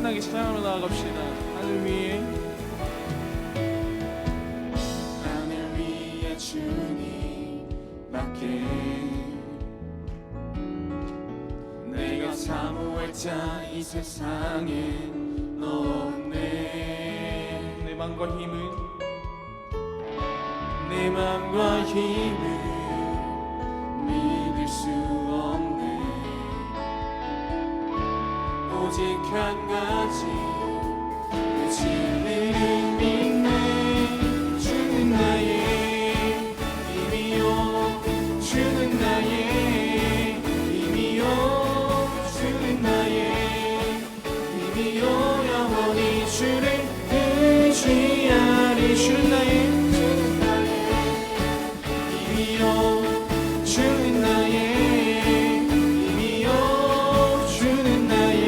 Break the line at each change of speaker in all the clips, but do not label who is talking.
신나게 찬양하러 나아갑시다. 하늘 위에
주님밖에 내가 사모할 자 이 세상에 없네.
내 맘과 힘은
내 맘과 힘을 믿을 수 없네. 오직 한 가지 그 진리를 믿네. 주는 나의 힘이요, 주는 나의 힘이요, 주는 나의 힘이요. 영원히 주를 의지하리. 주는 나의 주는 나의 힘이요, 주는 나의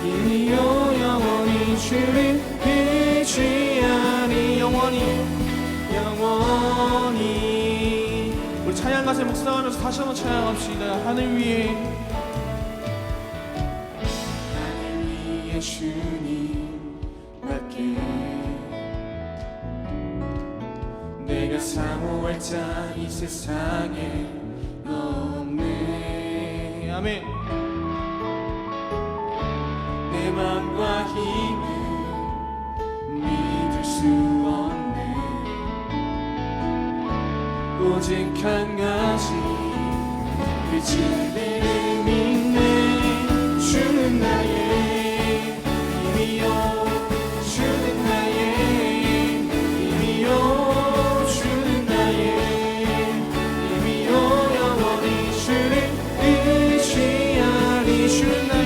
힘이요. 영원히 주를 의지하리. 영원히
우리 찬양 가사에 묵상하면서 다시 한번 찬양합시다. 하늘 위에
주님밖에 내가 사모할 자 이 세상에 없네.
아멘.
내 맘과 힘을 믿을 수 없네. 오직 한 가지 그 진리를 믿네. 주는 나의 힘이요, 주는 나의 힘이요, 주는 나의 힘이요. 영원히 주를 의지하리. 주는 나의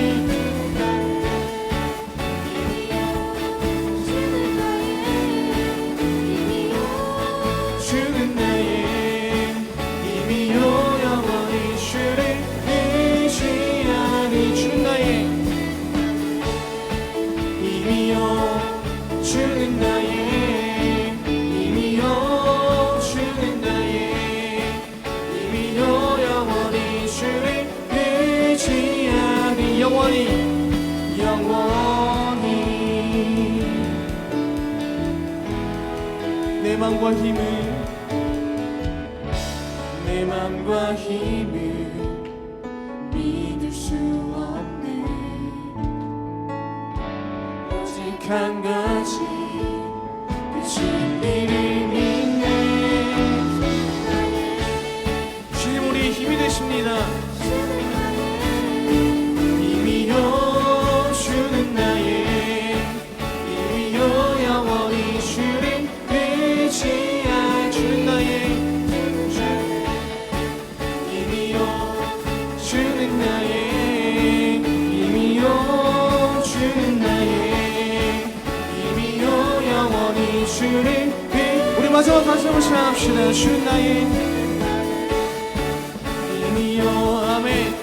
주는 나의 힘이요. 영원히 주를 의지하리. 주는 나의 힘이요, 주는 나의 힘이요, 주는 나의 힘이요. 영원히 주를 의지하리. 영원히
내 맘과 힘을
내 맘과 힘을 믿을 수 없네. 오직 한 가지 그 진리를 믿네.
주님 우리의 힘이 되십니다.
힘이요, 주는 나의 힘이요. 영원히 주를 의지하리. 주는 나의 주는 나의 힘이요, 주는 나의 힘이요. 영원히 주를
우리 마지막 다시 한번 찬양합시다. 주는 나의
힘이요. 아멘.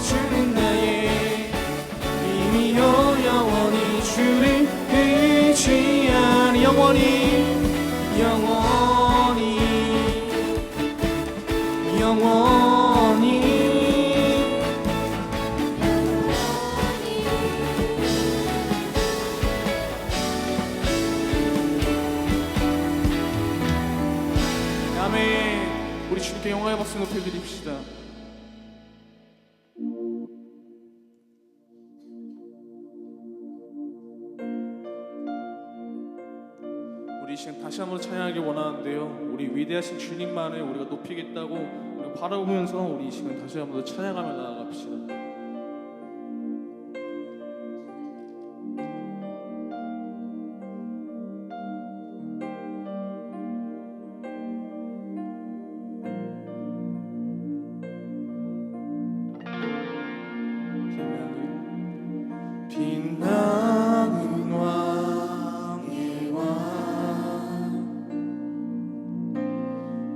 주는 나의 힘이요. 영원히 주를 의지하리. 영원히
아멘. 우리 주님께 영광의 박수 높여드립시다. 우리 이 시간 다시 한번 찬양하길 원하는데요, 우리 위대하신 주님만을 우리가 높이겠다고 우리가 바라보면서 우리 이 시간 다시 한번 더 찬양하며 나아갑시다.
빛나는 왕의 왕,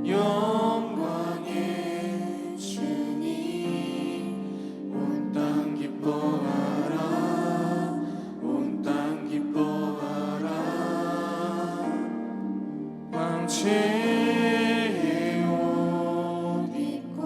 영광의 주님, 온 땅 기뻐하라, 온 땅 기뻐하라. 황제의 옷 입고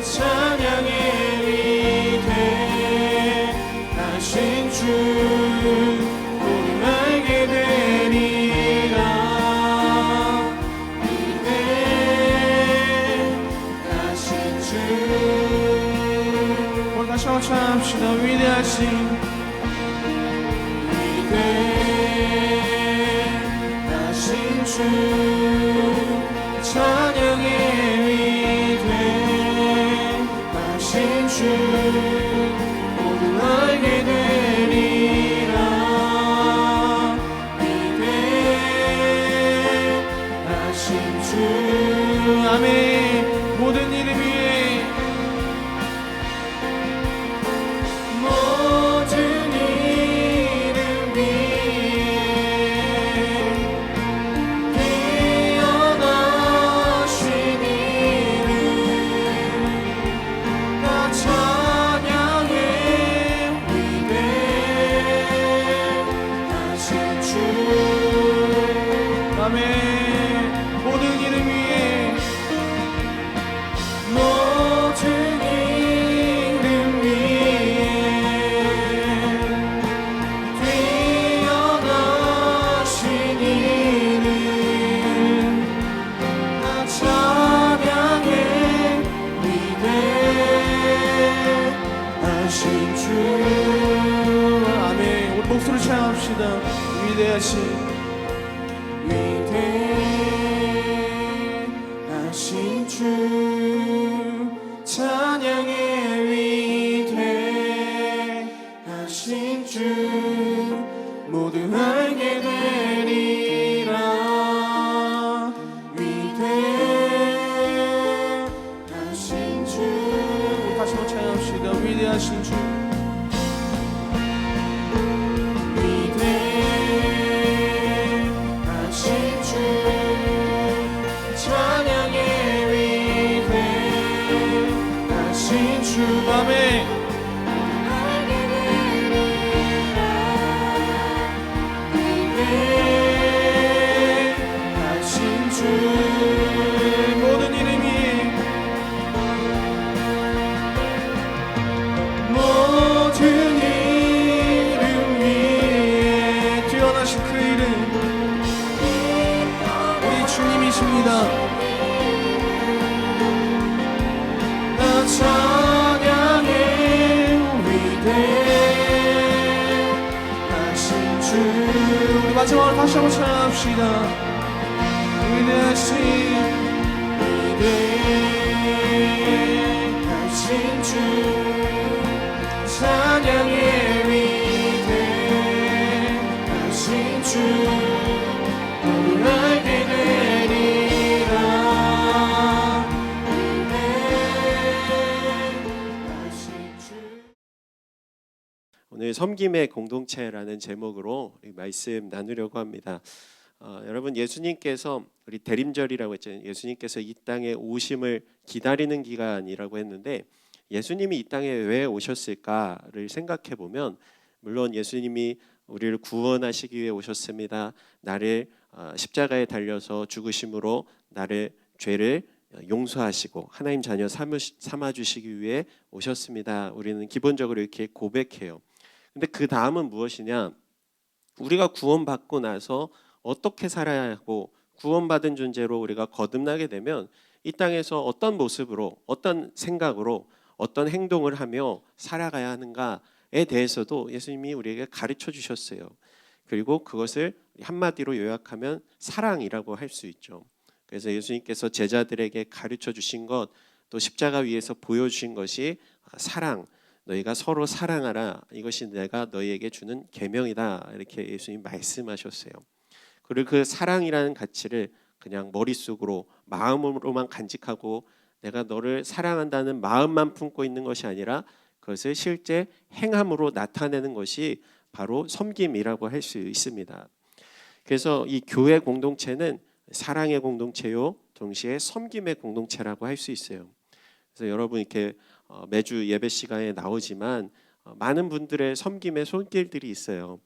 찬양의 위대하신 주 우리 알게 되리라. 위대하신 주
오늘 다시 한번 찬양합시다. 위대하신
주 찬양의 위대하신 주 모두 알게 되리라. 위대하신 주
아멘. 모든 이름 위에
모든 이름 위에 뛰어나신 이름 나 찬양해. 위대하신 주
아멘. 모든 이름 위에
모든 이름 위에 뛰어나신 이름 나 찬양해. 위대하신 주
아멘. 우리 목소리 찬양합시다. 위대하신
위대하신 주 찬양의 위대하신 주 모두 알게 되리라. 위대하신 주
다시 한번 찬양합시다. 위대하신 주
위대하신 주 찬양의 위대하신 주
아멘.
알게 되리라. 위대하신 주
모든 이름 위에
모든 이름 위에
뛰어나신 그 이름 우리 주님이십니다.
나 찬양해. 위대하신 주
우리 마지막으로 다시 한번 찬양합시다. 위대하신
위대하신 주 찬양의 위대하신 주 모두 알게 되리라. 위대하신 주
오늘 섬김의 공동체라는 제목으로 이 말씀 나누려고 합니다. 여러분 예수님께서 우리 대림절이라고 했잖아요. 예수님께서 이 땅에 오심을 기다리는 기간이라고 했는데 예수님이 이 땅에 왜 오셨을까를 생각해 보면 물론 예수님이 우리를 구원하시기 위해 오셨습니다. 나를 십자가에 달려서 죽으심으로 나를 죄를 용서하시고 하나님 자녀 삼아주시기 위해 오셨습니다. 우리는 기본적으로 이렇게 고백해요. 근데 그 다음은 무엇이냐? 우리가 구원받고 나서 어떻게 살아야 하고 구원받은 존재로 우리가 거듭나게 되면 이 땅에서 어떤 모습으로 어떤 생각으로 어떤 행동을 하며 살아가야 하는가에 대해서도 예수님이 우리에게 가르쳐 주셨어요. 그리고 그것을 한마디로 요약하면 사랑이라고 할 수 있죠. 그래서 예수님께서 제자들에게 가르쳐 주신 것, 또 십자가 위에서 보여주신 것이 사랑, 너희가 서로 사랑하라. 이것이 내가 너희에게 주는 계명이다. 이렇게 예수님 말씀하셨어요. 그리고 그 사랑이라는 가치를 그냥 머릿속으로 마음으로만 간직하고 내가 너를 사랑한다는 마음만 품고 있는 것이 아니라 그것을 실제 행함으로 나타내는 것이 바로 섬김이라고 할 수 있습니다. 그래서 이 교회 공동체는 사랑의 공동체요, 동시에 섬김의 공동체라고 할 수 있어요. 그래서 여러분 이렇게 매주 예배 시간에 나오지만 많은 분들의 섬김의 손길들이 있어요.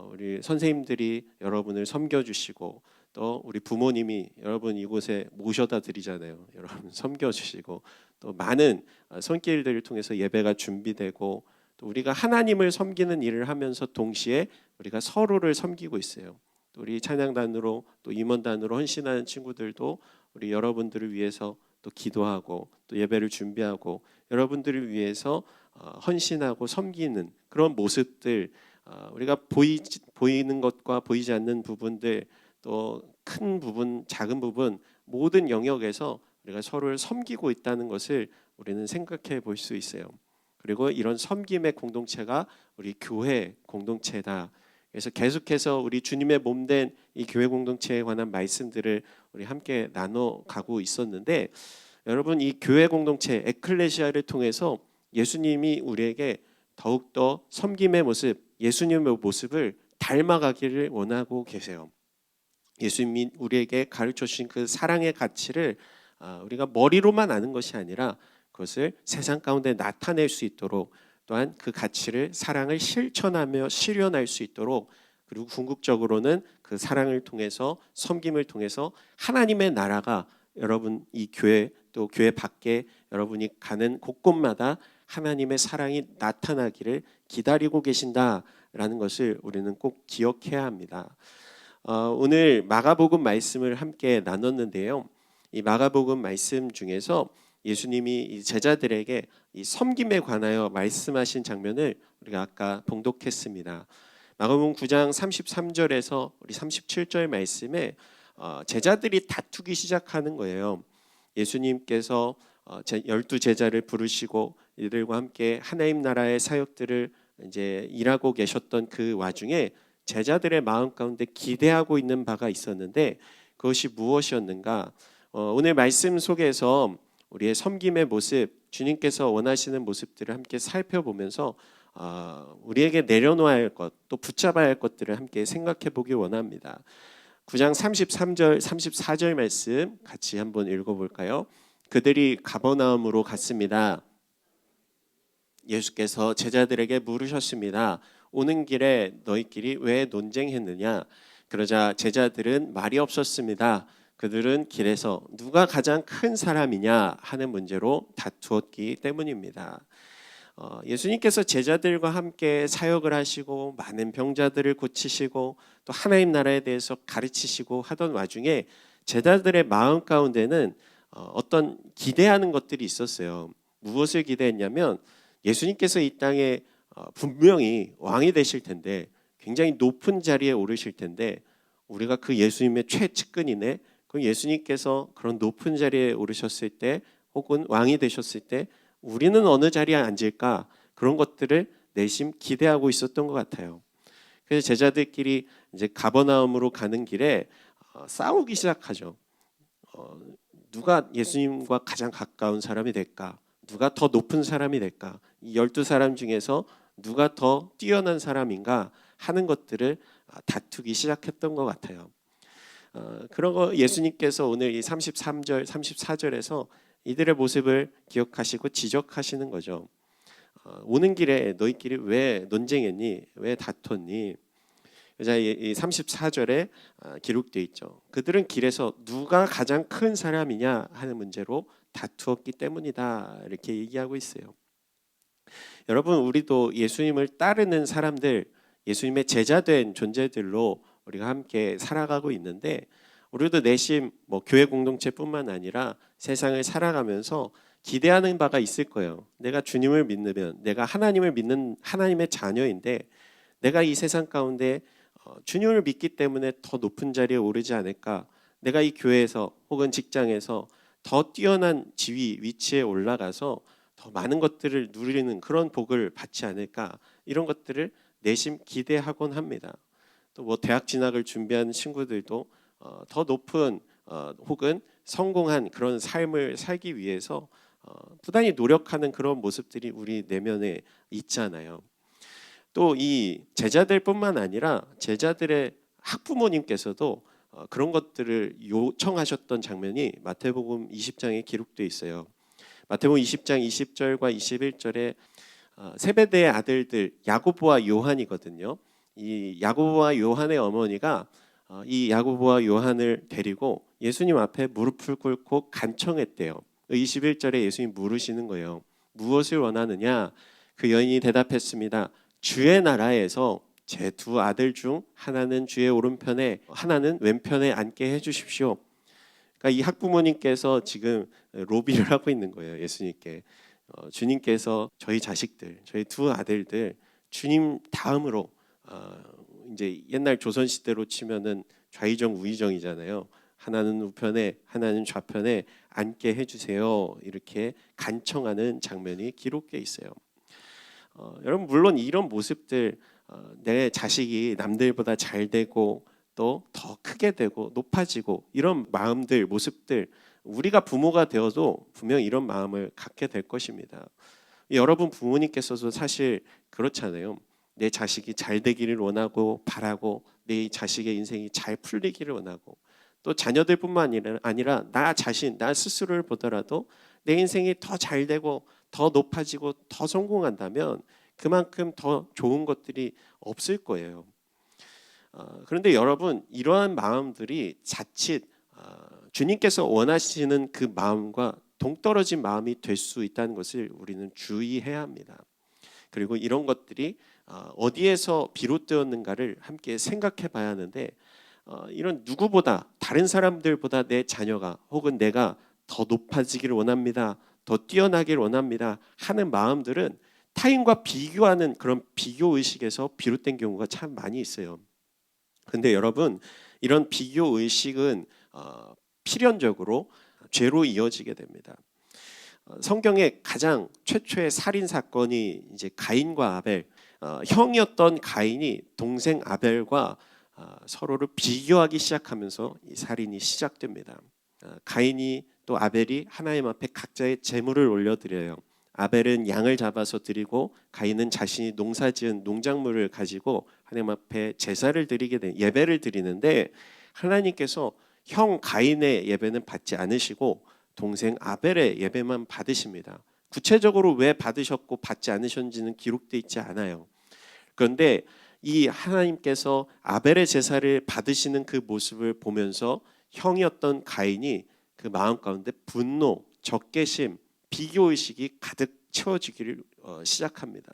우리 선생님들이 여러분을 섬겨주시고 또 우리 부모님이 여러분 이곳에 모셔다 드리잖아요. 여러분 섬겨주시고 또 많은 손길들을 통해서 예배가 준비되고 또 우리가 하나님을 섬기는 일을 하면서 동시에 우리가 서로를 섬기고 있어요. 또 우리 찬양단으로 또 임원단으로 헌신하는 친구들도 우리 여러분들을 위해서 또 기도하고 또 예배를 준비하고 여러분들을 위해서 헌신하고 섬기는 그런 모습들, 우리가 보이는 것과 보이지 않는 부분들, 또 큰 부분, 작은 부분 모든 영역에서 우리가 서로를 섬기고 있다는 것을 우리는 생각해 볼 수 있어요. 그리고 이런 섬김의 공동체가 우리 교회 공동체다. 그래서 계속해서 우리 주님의 몸된 이 교회 공동체에 관한 말씀들을 우리 함께 나눠 가고 있었는데, 여러분 이 교회 공동체 에클레시아를 통해서 예수님이 우리에게 더욱더 섬김의 모습, 예수님의 모습을 닮아가기를 원하고 계세요. 예수님이 우리에게 가르쳐 주신 그 사랑의 가치를 우리가 머리로만 아는 것이 아니라 그것을 세상 가운데 나타낼 수 있도록, 또한 그 가치를, 사랑을 실천하며 실현할 수 있도록, 그리고 궁극적으로는 그 사랑을 통해서, 섬김을 통해서 하나님의 나라가 여러분 이 교회 또 교회 밖에 여러분이 가는 곳곳마다 하나님의 사랑이 나타나기를 기다리고 계신다라는 것을 우리는 꼭 기억해야 합니다. 오늘 마가복음 말씀을 함께 나눴는데요. 이 마가복음 말씀 중에서 예수님이 이 제자들에게 이 섬김에 관하여 말씀하신 장면을 우리가 아까 봉독했습니다. 마가복음 9장 33절에서 우리 37절 말씀에 제자들이 다투기 시작하는 거예요. 예수님께서 12 제자를 부르시고 이들과 함께 하나님 나라의 사역들을 이제 일하고 계셨던 그 와중에 제자들의 마음 가운데 기대하고 있는 바가 있었는데, 그것이 무엇이었는가? 오늘 말씀 속에서 우리의 섬김의 모습, 주님께서 원하시는 모습들을 함께 살펴보면서 우리에게 내려놓아야 할 것, 또 붙잡아야 할 것들을 함께 생각해 보기 원합니다. 9장 33절, 34절 말씀 같이 한번 읽어볼까요? 그들이 가버나움으로 갔습니다. 예수께서 제자들에게 물으셨습니다. 오는 길에 너희끼리 왜 논쟁했느냐? 그러자 제자들은 말이 없었습니다. 그들은 길에서 누가 가장 큰 사람이냐 하는 문제로 다투었기 때문입니다. 예수님께서 제자들과 함께 사역을 하시고 많은 병자들을 고치시고 또 하나님 나라에 대해서 가르치시고 하던 와중에 제자들의 마음 가운데는 어떤 기대하는 것들이 있었어요. 무엇을 기대했냐면, 예수님께서 이 땅에 분명히 왕이 되실 텐데, 굉장히 높은 자리에 오르실 텐데, 우리가 그 예수님의 최측근이네. 그럼 예수님께서 그런 높은 자리에 오르셨을 때 혹은 왕이 되셨을 때 우리는 어느 자리에 앉을까? 그런 것들을 내심 기대하고 있었던 것 같아요. 그래서 제자들끼리 이제 가버나움으로 가는 길에 싸우기 시작하죠. 누가 예수님과 가장 가까운 사람이 될까? 누가 더 높은 사람이 될까? 이 12사람 중에서 누가 더 뛰어난 사람인가 하는 것들을 다투기 시작했던 것 같아요. 그런 거 예수님께서 오늘 이 33절, 34절에서 이들의 모습을 기억하시고 지적하시는 거죠. 오는 길에 너희끼리 왜 논쟁했니? 왜 다퉜니? 그래서 이 34절에 기록되어 있죠. 그들은 길에서 누가 가장 큰 사람이냐 하는 문제로 다투었기 때문이다, 이렇게 얘기하고 있어요. 여러분, 우리도 예수님을 따르는 사람들, 예수님의 제자된 존재들로 우리가 함께 살아가고 있는데, 우리도 내심 교회 공동체뿐만 아니라 세상을 살아가면서 기대하는 바가 있을 거예요. 내가 주님을 믿으면, 내가 하나님을 믿는 하나님의 자녀인데, 내가 이 세상 가운데 주님을 믿기 때문에 더 높은 자리에 오르지 않을까? 내가 이 교회에서 혹은 직장에서 더 뛰어난 지위, 위치에 올라가서 더 많은 것들을 누리는 그런 복을 받지 않을까? 이런 것들을 내심 기대하곤 합니다. 또 대학 진학을 준비하는 친구들도 더 높은 혹은 성공한 그런 삶을 살기 위해서 부단히 노력하는 그런 모습들이 우리 내면에 있잖아요. 또 이 제자들뿐만 아니라 제자들의 학부모님께서도 그런 것들을 요청하셨던 장면이 마태복음 20장에 기록되어 있어요. 마태복음 20장 20절과 21절에 세베대의 아들들 야고보와 요한이거든요. 이 야고보와 요한의 어머니가 이 야고보와 요한을 데리고 예수님 앞에 무릎을 꿇고 간청했대요. 21절에 예수님이 물으시는 거예요. 무엇을 원하느냐? 그 여인이 대답했습니다. 주의 나라에서 제 두 아들 중 하나는 주의 오른편에 하나는 왼편에 앉게 해주십시오. 그러니까 이 학부모님께서 지금 로비를 하고 있는 거예요. 예수님께. 주님께서 저희 자식들, 저희 두 아들들 주님 다음으로 이제 옛날 조선 시대로 치면은 좌의정 우의정이잖아요. 하나는 우편에 하나는 좌편에 앉게 해주세요. 이렇게 간청하는 장면이 기록돼 있어요. 여러분 물론 이런 모습들 내 자식이 남들보다 잘 되고 또 더 크게 되고 높아지고 이런 마음들 모습들 우리가 부모가 되어도 분명 이런 마음을 갖게 될 것입니다. 여러분 부모님께서도 사실 그렇잖아요. 내 자식이 잘 되기를 원하고 바라고 내 자식의 인생이 잘 풀리기를 원하고 또 자녀들뿐만 아니라 나 자신, 나 스스로를 보더라도 내 인생이 더 잘 되고 더 높아지고 더 성공한다면 그만큼 더 좋은 것들이 없을 거예요. 그런데 여러분 이러한 마음들이 자칫 주님께서 원하시는 그 마음과 동떨어진 마음이 될 수 있다는 것을 우리는 주의해야 합니다. 그리고 이런 것들이 어디에서 비롯되었는가를 함께 생각해 봐야 하는데 이런 누구보다 다른 사람들보다 내 자녀가 혹은 내가 더 높아지기를 원합니다. 더 뛰어나기를 원합니다. 하는 마음들은 타인과 비교하는 그런 비교 의식에서 비롯된 경우가 참 많이 있어요. 근데 여러분 이런 비교 의식은 필연적으로 죄로 이어지게 됩니다. 성경의 가장 최초의 살인 사건이 이제 가인과 아벨, 형이었던 가인이 동생 아벨과 서로를 비교하기 시작하면서 이 살인이 시작됩니다. 가인이 또 아벨이 하나님 앞에 각자의 제물을 올려드려요. 아벨은 양을 잡아서 드리고 가인은 자신이 농사지은 농작물을 가지고 하나님 앞에 제사를 드리게 된 예배를 드리는데 하나님께서 형 가인의 예배는 받지 않으시고 동생 아벨의 예배만 받으십니다. 구체적으로 왜 받으셨고 받지 않으셨는지는 기록되어 있지 않아요. 그런데 이 하나님께서 아벨의 제사를 받으시는 그 모습을 보면서 형이었던 가인이 그 마음 가운데 분노, 적개심, 비교의식이 가득 채워지기를 시작합니다.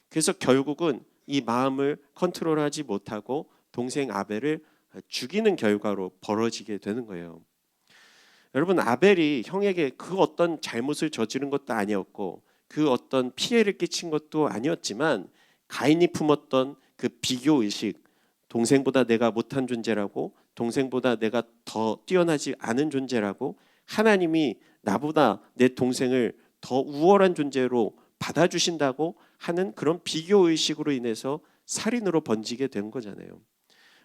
그래서 결국은 이 마음을 컨트롤하지 못하고 동생 아벨을 죽이는 결과로 벌어지게 되는 거예요. 여러분 아벨이 형에게 그 어떤 잘못을 저지른 것도 아니었고 그 어떤 피해를 끼친 것도 아니었지만 가인이 품었던 그 비교의식, 동생보다 내가 못한 존재라고 동생보다 내가 더 뛰어나지 않은 존재라고 하나님이 나보다 내 동생을 더 우월한 존재로 받아주신다고 하는 그런 비교의식으로 인해서 살인으로 번지게 된 거잖아요.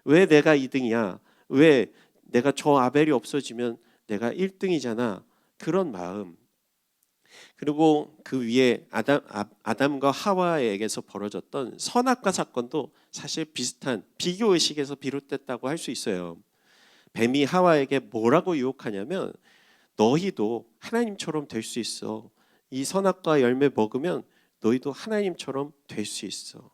왜 내가 2등이야? 왜 내가 저 아벨이 없어지면 내가 1등이잖아. 그런 마음. 그리고 그 위에 아담과 하와에게서 벌어졌던 선악과 사건도 사실 비슷한 비교의식에서 비롯됐다고 할 수 있어요. 뱀이 하와에게 뭐라고 유혹하냐면 너희도 하나님처럼 될 수 있어. 이 선악과 열매 먹으면 너희도 하나님처럼 될 수 있어.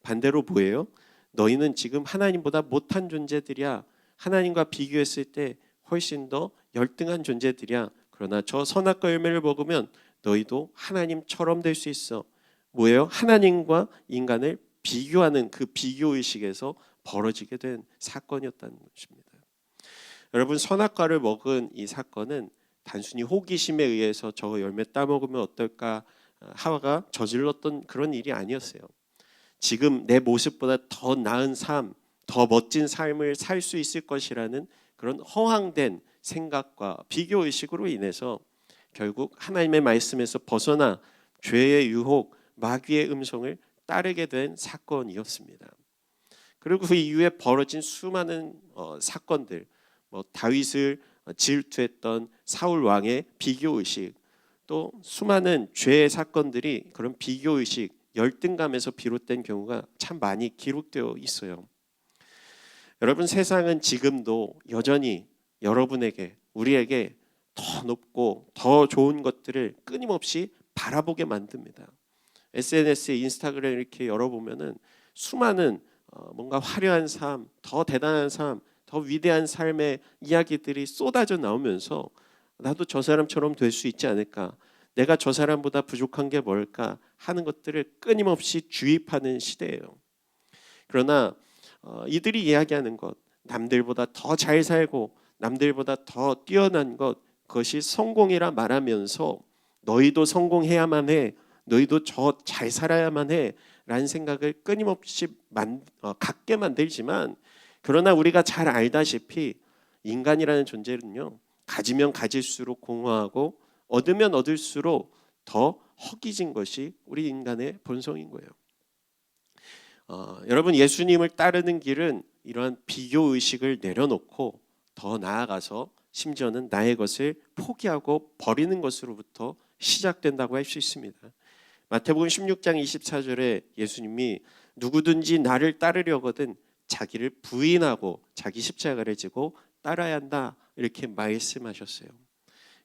반대로 뭐예요? 너희는 지금 하나님보다 못한 존재들이야. 하나님과 비교했을 때 훨씬 더 열등한 존재들이야. 그러나 저 선악과 열매를 먹으면 너희도 하나님처럼 될 수 있어. 뭐예요? 하나님과 인간을 비교하는 그 비교의식에서 벌어지게 된 사건이었다는 것입니다. 여러분 선악과를 먹은 이 사건은 단순히 호기심에 의해서 저 열매 따먹으면 어떨까 하와가 저질렀던 그런 일이 아니었어요. 지금 내 모습보다 더 나은 삶, 더 멋진 삶을 살 수 있을 것이라는 그런 허황된 생각과 비교의식으로 인해서 결국 하나님의 말씀에서 벗어나 죄의 유혹, 마귀의 음성을 따르게 된 사건이었습니다. 그리고 그 이후에 벌어진 수많은 사건들, 다윗을 질투했던 사울 왕의 비교의식, 또 수많은 죄의 사건들이 그런 비교의식, 열등감에서 비롯된 경우가 참 많이 기록되어 있어요. 여러분 세상은 지금도 여전히 여러분에게, 우리에게 더 높고 더 좋은 것들을 끊임없이 바라보게 만듭니다. SNS에 인스타그램 이렇게 열어보면은 수많은 뭔가 화려한 삶, 더 대단한 삶, 더 위대한 삶의 이야기들이 쏟아져 나오면서 나도 저 사람처럼 될 수 있지 않을까, 내가 저 사람보다 부족한 게 뭘까 하는 것들을 끊임없이 주입하는 시대예요. 그러나 이들이 이야기하는 것, 남들보다 더 잘 살고 남들보다 더 뛰어난 것, 그것이 성공이라 말하면서 너희도 성공해야만 해, 너희도 저 잘 살아야만 해 라는 생각을 끊임없이 갖게 만들지만, 그러나 우리가 잘 알다시피 인간이라는 존재는요, 가지면 가질수록 공허하고 얻으면 얻을수록 더 허기진 것이 우리 인간의 본성인 거예요. 여러분, 예수님을 따르는 길은 이러한 비교 의식을 내려놓고 더 나아가서 심지어는 나의 것을 포기하고 버리는 것으로부터 시작된다고 할 수 있습니다. 마태복음 16장 24절에 예수님이 누구든지 나를 따르려거든 자기를 부인하고 자기 십자가를 지고 따라야 한다, 이렇게 말씀하셨어요.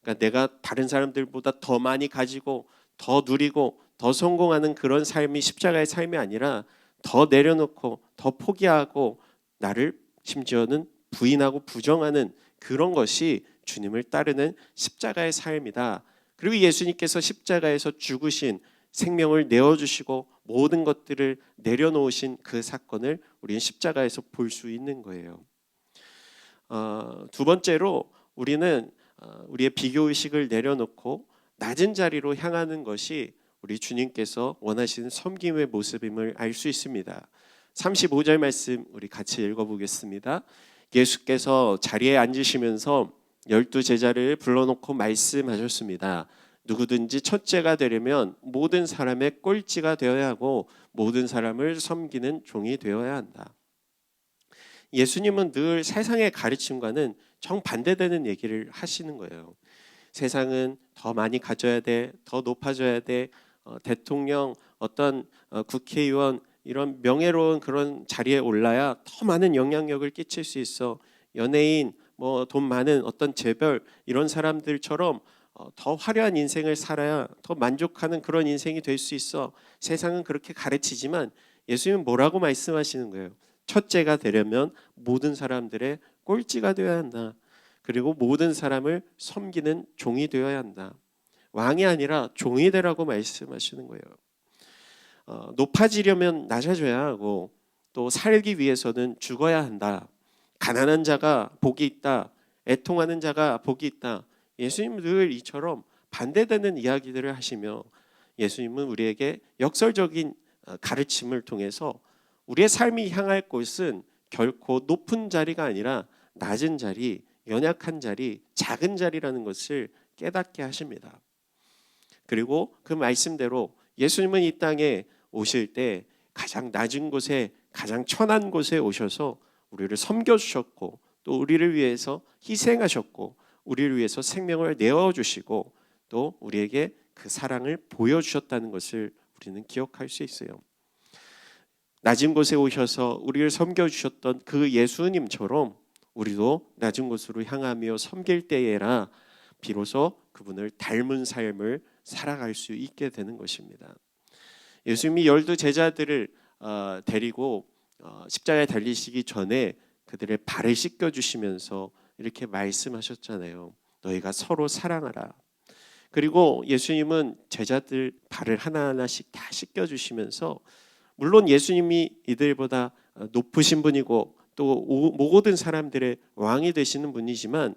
그러니까 내가 다른 사람들보다 더 많이 가지고 더 누리고 더 성공하는 그런 삶이 십자가의 삶이 아니라 더 내려놓고 더 포기하고 나를 심지어는 부인하고 부정하는 그런 것이 주님을 따르는 십자가의 삶이다. 그리고 예수님께서 십자가에서 죽으신, 생명을 내어주시고 모든 것들을 내려놓으신 그 사건을 우리는 십자가에서 볼 수 있는 거예요. 두 번째로 우리는 우리의 비교의식을 내려놓고 낮은 자리로 향하는 것이 우리 주님께서 원하시는 섬김의 모습임을 알 수 있습니다. 35절 말씀 우리 같이 읽어보겠습니다. 예수께서 자리에 앉으시면서 12 제자를 불러놓고 말씀하셨습니다. 누구든지 첫째가 되려면 모든 사람의 꼴찌가 되어야 하고 모든 사람을 섬기는 종이 되어야 한다. 예수님은 늘 세상의 가르침과는 정반대되는 얘기를 하시는 거예요. 세상은 더 많이 가져야 돼, 더 높아져야 돼, 대통령, 어떤 국회의원, 이런 명예로운 그런 자리에 올라야 더 많은 영향력을 끼칠 수 있어. 연예인, 뭐 돈 많은 어떤 재벌, 이런 사람들처럼 더 화려한 인생을 살아야 더 만족하는 그런 인생이 될 수 있어. 세상은 그렇게 가르치지만 예수님은 뭐라고 말씀하시는 거예요? 첫째가 되려면 모든 사람들의 꼴찌가 되어야 한다. 그리고 모든 사람을 섬기는 종이 되어야 한다. 왕이 아니라 종이 되라고 말씀하시는 거예요. 높아지려면 낮아져야 하고 또 살기 위해서는 죽어야 한다. 가난한 자가 복이 있다. 애통하는 자가 복이 있다. 예수님은 늘 이처럼 반대되는 이야기들을 하시며, 예수님은 우리에게 역설적인 가르침을 통해서 우리의 삶이 향할 곳은 결코 높은 자리가 아니라 낮은 자리, 연약한 자리, 작은 자리라는 것을 깨닫게 하십니다. 그리고 그 말씀대로 예수님은 이 땅에 오실 때 가장 낮은 곳에, 가장 천한 곳에 오셔서 우리를 섬겨주셨고 또 우리를 위해서 희생하셨고 우리를 위해서 생명을 내어주시고 또 우리에게 그 사랑을 보여주셨다는 것을 우리는 기억할 수 있어요. 낮은 곳에 오셔서 우리를 섬겨주셨던 그 예수님처럼 우리도 낮은 곳으로 향하며 섬길 때에라 비로소 그분을 닮은 삶을 살아갈 수 있게 되는 것입니다. 예수님이 12 제자들을 데리고 십자가에 달리시기 전에 그들의 발을 씻겨주시면서 이렇게 말씀하셨잖아요. 너희가 서로 사랑하라. 그리고 예수님은 제자들 발을 하나하나씩 다 씻겨주시면서, 물론 예수님이 이들보다 높으신 분이고 또 모든 사람들의 왕이 되시는 분이지만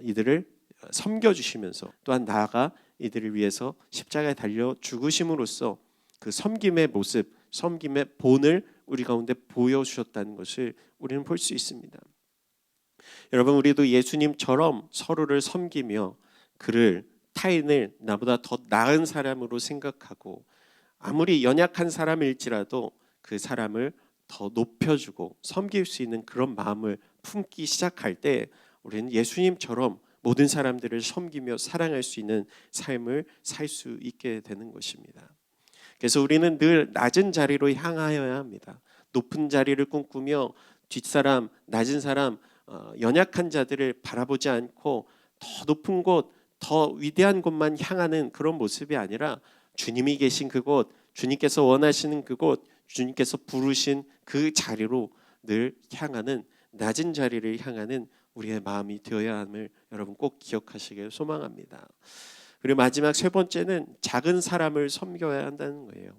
이들을 섬겨주시면서 또한 나아가 이들을 위해서 십자가에 달려 죽으심으로써 그 섬김의 모습, 섬김의 본을 우리 가운데 보여주셨다는 것을 우리는 볼 수 있습니다. 여러분, 우리도 예수님처럼 서로를 섬기며 그를, 타인을 나보다 더 나은 사람으로 생각하고 아무리 연약한 사람일지라도 그 사람을 더 높여주고 섬길 수 있는 그런 마음을 품기 시작할 때 우리는 예수님처럼 모든 사람들을 섬기며 사랑할 수 있는 삶을 살 수 있게 되는 것입니다. 그래서 우리는 늘 낮은 자리로 향하여야 합니다. 높은 자리를 꿈꾸며 뒷사람, 낮은 사람, 연약한 자들을 바라보지 않고 더 높은 곳, 더 위대한 곳만 향하는 그런 모습이 아니라 주님이 계신 그곳, 주님께서 원하시는 그곳, 주님께서 부르신 그 자리로 늘 향하는 낮은 자리를 향하는 우리의 마음이 되어야 함을 여러분 꼭 기억하시길 소망합니다. 그리고 마지막 세 번째는 작은 사람을 섬겨야 한다는 거예요.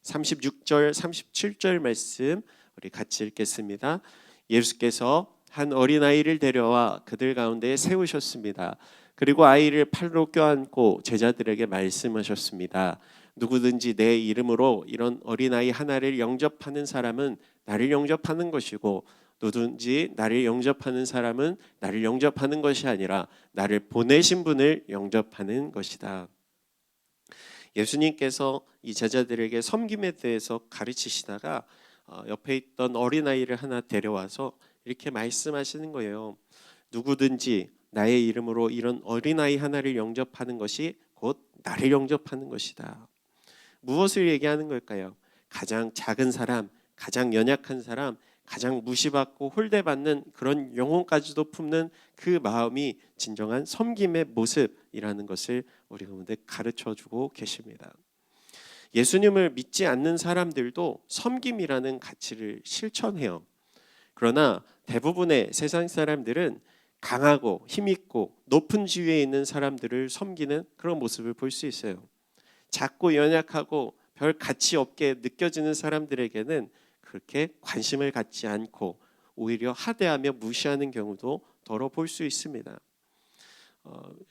36절, 37절 말씀 우리 같이 읽겠습니다. 예수께서 한 어린아이를 데려와 그들 가운데 세우셨습니다. 그리고 아이를 팔로 껴안고 제자들에게 말씀하셨습니다. 누구든지 내 이름으로 이런 어린아이 하나를 영접하는 사람은 나를 영접하는 것이고 누구든지 나를 영접하는 사람은 나를 영접하는 것이 아니라 나를 보내신 분을 영접하는 것이다. 예수님께서 이 제자들에게 섬김에 대해서 가르치시다가 옆에 있던 어린아이를 하나 데려와서 이렇게 말씀하시는 거예요. 누구든지 나의 이름으로 이런 어린아이 하나를 영접하는 것이 곧 나를 영접하는 것이다. 무엇을 얘기하는 걸까요? 가장 작은 사람, 가장 연약한 사람, 가장 무시받고 홀대받는 그런 영혼까지도 품는 그 마음이 진정한 섬김의 모습이라는 것을 우리 가운데 가르쳐주고 계십니다. 예수님을 믿지 않는 사람들도 섬김이라는 가치를 실천해요. 그러나 대부분의 세상 사람들은 강하고 힘있고 높은 지위에 있는 사람들을 섬기는 그런 모습을 볼 수 있어요. 작고 연약하고 별 가치 없게 느껴지는 사람들에게는 그렇게 관심을 갖지 않고 오히려 하대하며 무시하는 경우도 더러 볼 수 있습니다.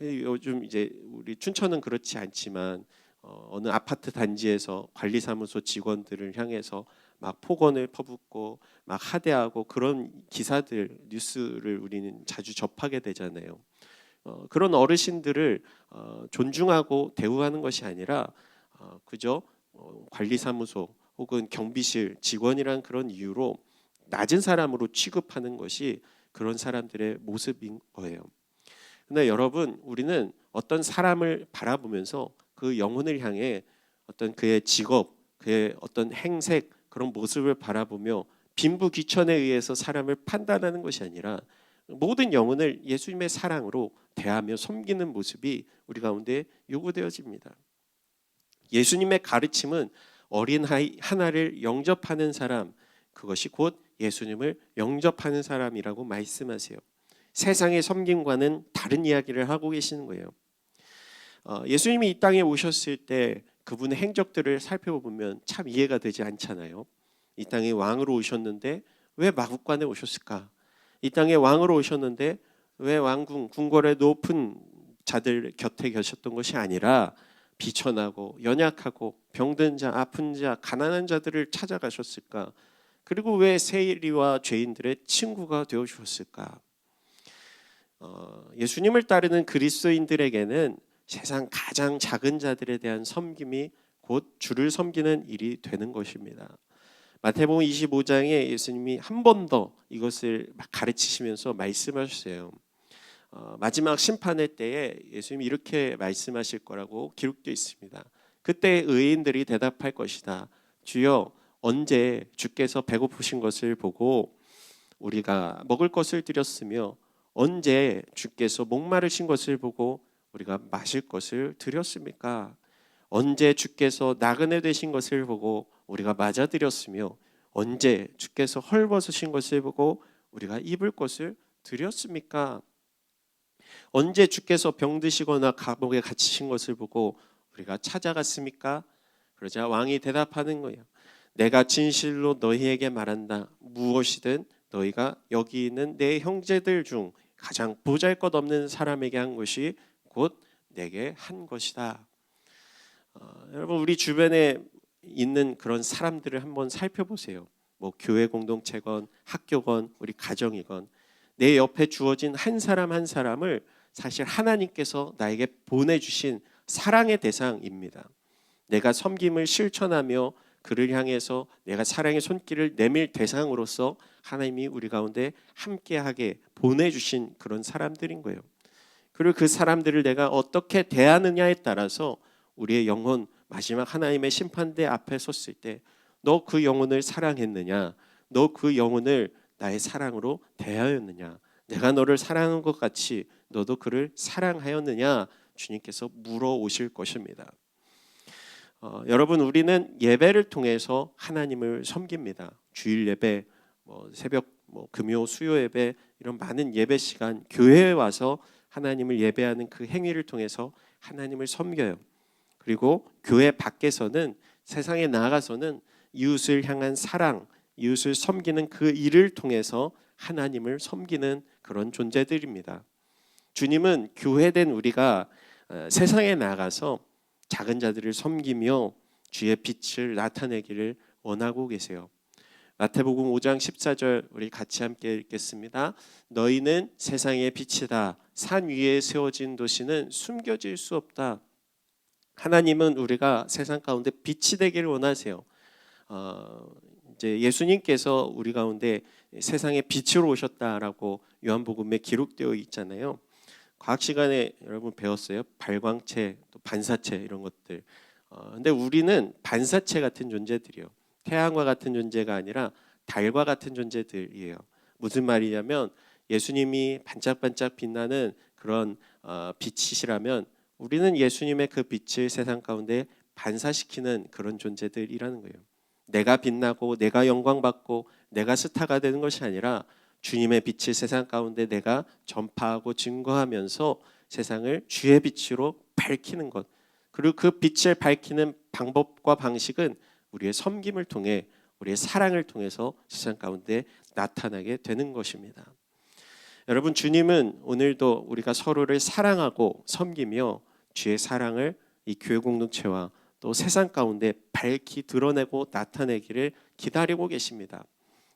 요즘 이제 우리 춘천은 그렇지 않지만 어느 아파트 단지에서 관리사무소 직원들을 향해서 막 폭언을 퍼붓고 막 하대하고 그런 기사들 뉴스를 우리는 자주 접하게 되잖아요. 그런 어르신들을 존중하고 대우하는 것이 아니라 그저 관리사무소 혹은 경비실 직원이란 그런 이유로 낮은 사람으로 취급하는 것이 그런 사람들의 모습인 거예요. 그런데 여러분, 우리는 어떤 사람을 바라보면서 그 영혼을 향해 어떤 그의 직업, 그의 어떤 행색, 그런 모습을 바라보며 빈부귀천에 의해서 사람을 판단하는 것이 아니라 모든 영혼을 예수님의 사랑으로 대하며 섬기는 모습이 우리 가운데 요구되어집니다. 예수님의 가르침은 어린아이 하나를 영접하는 사람, 그것이 곧 예수님을 영접하는 사람이라고 말씀하세요. 세상의 섬김과는 다른 이야기를 하고 계시는 거예요. 예수님이 이 땅에 오셨을 때 그분의 행적들을 살펴보면 참 이해가 되지 않잖아요. 이 땅에 왕으로 오셨는데 왜 마국간에 오셨을까? 이 땅에 왕으로 오셨는데 왜 왕궁, 궁궐의 높은 자들 곁에 계셨던 것이 아니라 비천하고 연약하고 병든 자, 아픈 자, 가난한 자들을 찾아가셨을까? 그리고 왜 세리와 죄인들의 친구가 되어 주셨을까? 예수님을 따르는 그리스도인들에게는 세상 가장 작은 자들에 대한 섬김이 곧 주를 섬기는 일이 되는 것입니다. 마태복음 25장에 예수님이 한 번 더 이것을 가르치시면서 말씀하셨어요. 마지막 심판의 때에 예수님이 이렇게 말씀하실 거라고 기록되어 있습니다. 그때 의인들이 대답할 것이다. 주여, 언제 주께서 배고프신 것을 보고 우리가 먹을 것을 드렸으며 언제 주께서 목마르신 것을 보고 우리가 마실 것을 드렸습니까? 언제 주께서 나그네 되신 것을 보고 우리가 맞아드렸으며 언제 주께서 헐벗으신 것을 보고 우리가 입을 것을 드렸습니까? 언제 주께서 병드시거나 감옥에 갇히신 것을 보고 우리가 찾아갔습니까? 그러자 왕이 대답하는 거예요. 내가 진실로 너희에게 말한다. 무엇이든 너희가 여기 있는 내 형제들 중 가장 보잘것없는 사람에게 한 것이 곧 내게 한 것이다. 여러분, 우리 주변에 있는 그런 사람들을 한번 살펴보세요. 뭐 교회 공동체건 학교건 우리 가정이건 내 옆에 주어진 한 사람 한 사람을 사실 하나님께서 나에게 보내주신 사랑의 대상입니다. 내가 섬김을 실천하며 그를 향해서 내가 사랑의 손길을 내밀 대상으로서 하나님이 우리 가운데 함께하게 보내주신 그런 사람들인 거예요. 그리고 그 사람들을 내가 어떻게 대하느냐에 따라서 우리의 영혼 마지막 하나님의 심판대 앞에 섰을 때 너 그 영혼을 사랑했느냐? 너 그 영혼을 나의 사랑으로 대하였느냐? 내가 너를 사랑한 것 같이 너도 그를 사랑하였느냐? 주님께서 물어오실 것입니다. 여러분, 우리는 예배를 통해서 하나님을 섬깁니다. 주일 예배, 새벽 뭐 금요 수요 예배 이런 많은 예배 시간 교회에 와서 하나님을 예배하는 그 행위를 통해서 하나님을 섬겨요. 그리고 교회 밖에서는 세상에 나아가서는 이웃을 향한 사랑, 이웃을 섬기는 그 일을 통해서 하나님을 섬기는 그런 존재들입니다. 주님은 교회된 우리가 세상에 나가서 작은 자들을 섬기며 주의 빛을 나타내기를 원하고 계세요. 마태복음 5장 14절 우리 같이 함께 읽겠습니다. 너희는 세상의 빛이다. 산 위에 세워진 도시는 숨겨질 수 없다. 하나님은 우리가 세상 가운데 빛이 되기를 원하세요. 이제 예수님께서 우리 가운데 세상의 빛으로 오셨다라고 요한복음에 기록되어 있잖아요. 과학 시간에 여러분 배웠어요. 발광체, 또 반사체 이런 것들. 근데 우리는 반사체 같은 존재들이에요. 태양과 같은 존재가 아니라 달과 같은 존재들이에요. 무슨 말이냐면 예수님이 반짝반짝 빛나는 그런 빛이시라면 우리는 예수님의 그 빛을 세상 가운데 반사시키는 그런 존재들이라는 거예요. 내가 빛나고 내가 영광받고 내가 스타가 되는 것이 아니라 주님의 빛을 세상 가운데 내가 전파하고 증거하면서 세상을 주의 빛으로 밝히는 것. 그리고 그 빛을 밝히는 방법과 방식은 우리의 섬김을 통해 우리의 사랑을 통해서 세상 가운데 나타나게 되는 것입니다. 여러분, 주님은 오늘도 우리가 서로를 사랑하고 섬기며 주의 사랑을 이 교회 공동체와 또 세상 가운데 밝히 드러내고 나타내기를 기다리고 계십니다.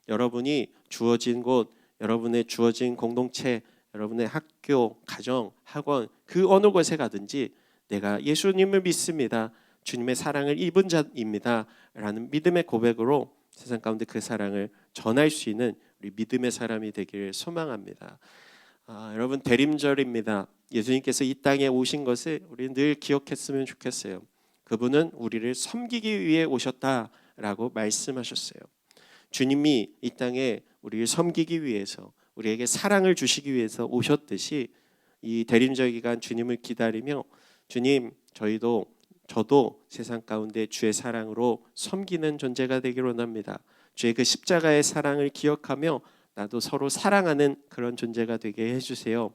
여러분이 주어진 곳, 여러분의 주어진 공동체, 여러분의 학교, 가정, 학원 그 어느 곳에 가든지 내가 예수님을 믿습니다. 주님의 사랑을 입은 자입니다. 라는 믿음의 고백으로 세상 가운데 그 사랑을 전할 수 있는 우리 믿음의 사람이 되기를 소망합니다. 여러분, 대림절입니다. 예수님께서 이 땅에 오신 것을 우리 늘 기억했으면 좋겠어요. 그분은 우리를 섬기기 위해 오셨다라고 말씀하셨어요. 주님이 이 땅에 우리를 섬기기 위해서 우리에게 사랑을 주시기 위해서 오셨듯이 이 대림절 기간 주님을 기다리며 주님, 저도 세상 가운데 주의 사랑으로 섬기는 존재가 되기를 원합니다. 주의 그 십자가의 사랑을 기억하며 나도 서로 사랑하는 그런 존재가 되게 해주세요.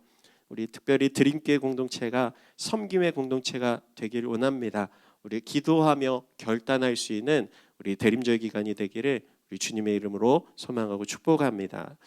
우리 특별히 드림교회 공동체가 섬김의 공동체가 되기를 원합니다. 우리 기도하며 결단할 수 있는 우리 대림절 기간이 되기를 우리 주님의 이름으로 소망하고 축복합니다.